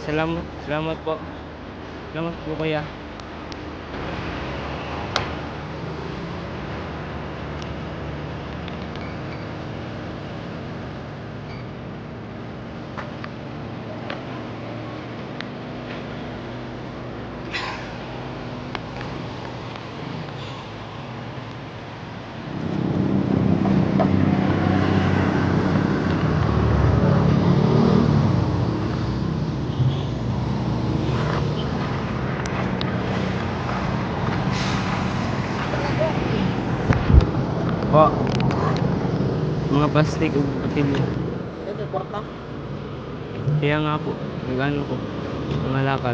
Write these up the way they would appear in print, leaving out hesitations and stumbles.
Salamat po. Salamat po kuya. Po. Mga plastic o patilya. Ito, kwarta. Kaya nga po. Nagano ko. Mga lakal.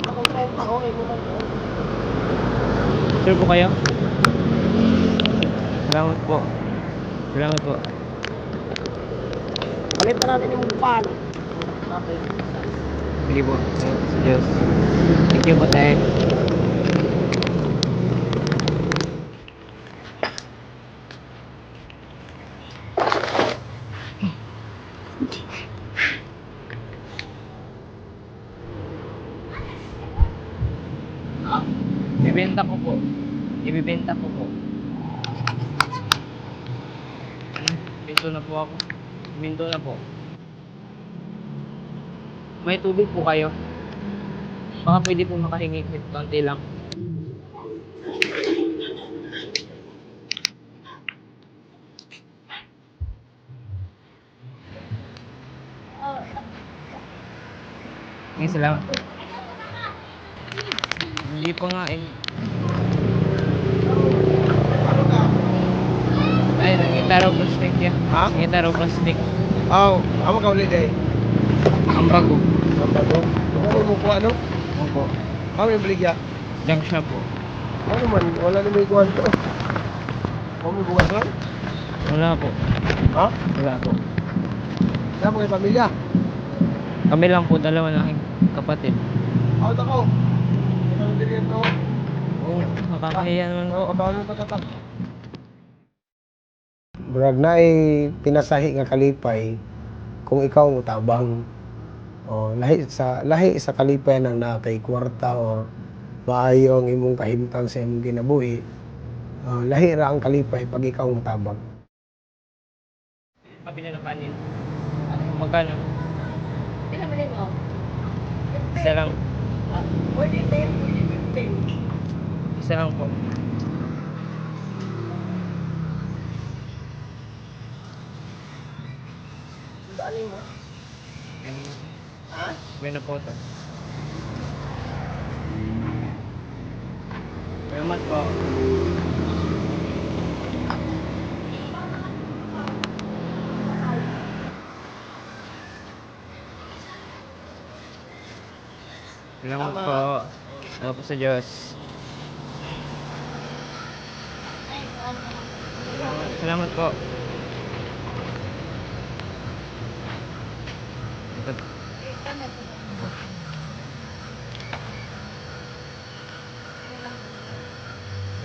Akong 30, okay mo lang. Sure po kayo? Salamat po. Salamat po. Palitan natin yung pan. Okay. Sige po. Salamat sa Diyos. Thank you po tayo. Ibibenta ko po. Ibibenta ko po. Pinto na po ako. Pinto na po. May tubig po kayo? Baka pwede po makahingi konti lang. Ngayon salamat po. Hindi pa nga eh. Ay, nangitaro plastic niya. Ha? Nangitaro plastic. Oh, amo ka ulit eh. Ang bago. Ang bago. Ano mo ko ano? Opo. Kami yung baligya. Junk shop po. Ano man, wala na may kuhan to. Kami bukas lang? Wala po. Ha? Wala po. Wala mo kayo pamilya? Kami lang po, dalawa na aking kapatid. Out ako. Ano din yan to? Oo, nakakahiya naman po. Oo, paano pa tatak? Brad na pinasahi nga kalipay kung ikaw mo tabang. O lahi sa kalipay nang nakay kwarta o maayo ang imong kahimtang sa imong kinabuhi. Lahi ra ang kalipay pag ikaw mo tabang. Pabili ng kanin. Magkano? Pinamili mo? Isa lang. Pwede 10, pwede 15. Isa lang po. Daanin mo? Ha? Bueno po to. Salamat po. Salamat po. Salamat po sa Diyos. Salamat po.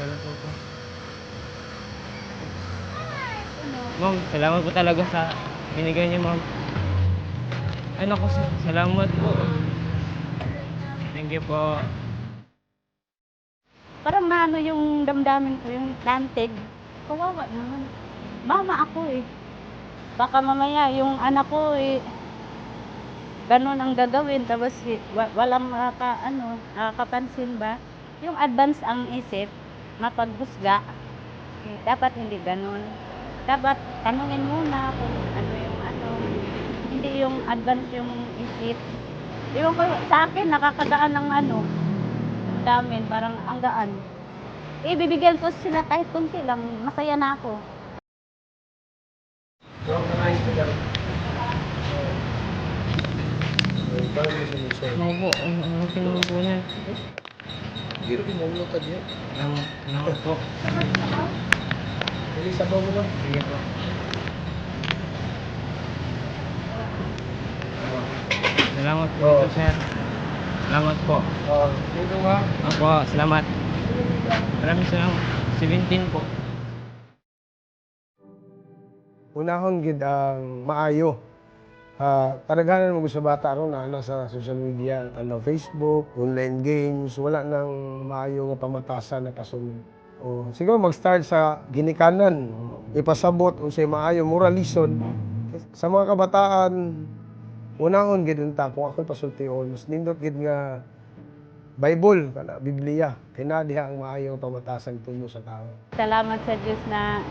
Salamat po. Ma'am, salamat po talaga sa binigay niyo, ma'am. Ano ko, salamat po. Thank you po. Parang maano yung damdamin ko, yung plantig. Kawawa naman. Mama ako eh. Baka mamaya yung anak ko eh, ganun ang gagawin. Tapos walang nakakapansin ba? Yung advance ang isip, mapaghusga. Eh, dapat hindi ganun. Dapat tanungin muna kung ano yung ano. Hindi yung advance yung isip. Yung ko sa akin, nakakagaan ng ano. Ang dami, parang ang gaan. Ibibigyan ko sila kahit kunti lang, masaya na ako. Ano po, ano kinuha po niyan? Hindi rin mo ka diyan. Salamat po. Hindi sabaw mo lang. Sige po. Salamat po, Oo. sir. Salamat po. Dito nga. Opo, salamat. Maraming salamat. 17 po. Unahon gid ang maayo Kadaghanan mo sa bata ron na nasa social media, Facebook, online games, wala nang maayo nga pamatasan na kasunod. O siguro mag-start sa ginikanan, ipasabot unsay maayo moral lesson sa mga kabataan. Unahon gid unta kung ako pasultiyon, mas nindot gid nga Bible kana Biblia kina diha ang maayong pamatasan tungo sa tao. Salamat sa Diyos na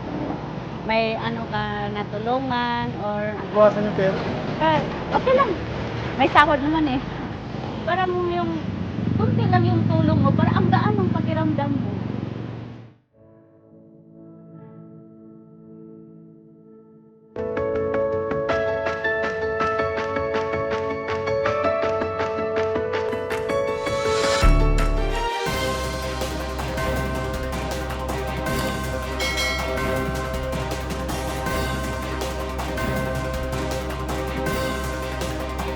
may ano ka natulungan or Buwasan yung pera. okay lang. May sahod naman eh. Parang yung kunti lang yung tulong mo, para ang gaan ng pakiramdam mo.